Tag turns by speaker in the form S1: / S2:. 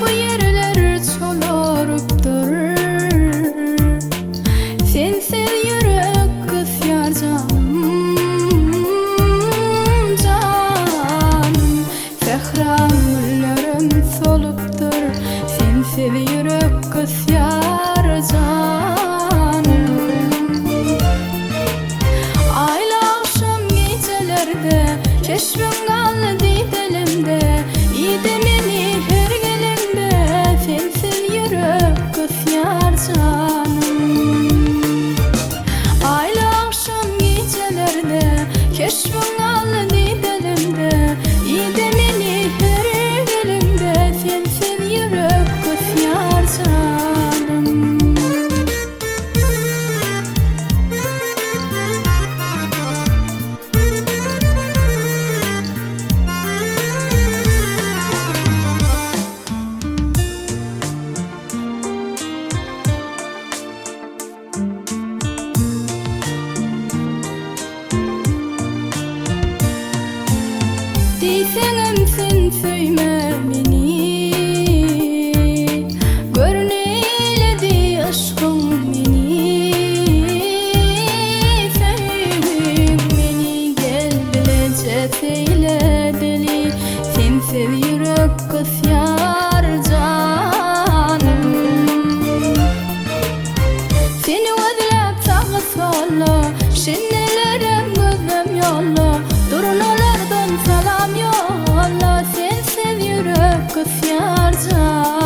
S1: Bu yerler solarıptır. Sensiz yürek kısyar canım, canım. Fehramlerim soluptur. Sensiz yürek kısyar canım. Ayla akşam gecelerde keşfim kaldı dilimde. İdemini her sensiz yürek kısyar canım. Ayla akşam gecelerde keşfim kaldı dilimde. İdemini her elimde sensiz yürek kısyar canım. Deysenim sen söyle beni, gör neyledi aşkım beni. Sevgin beni gel bilecek eyle deli. Sensiz yürek kısyar canım. Seni özlep sağı sola, şenelerim gözüm yolla. Durnalardan salam yolla, sensiz yürek kısyar canım.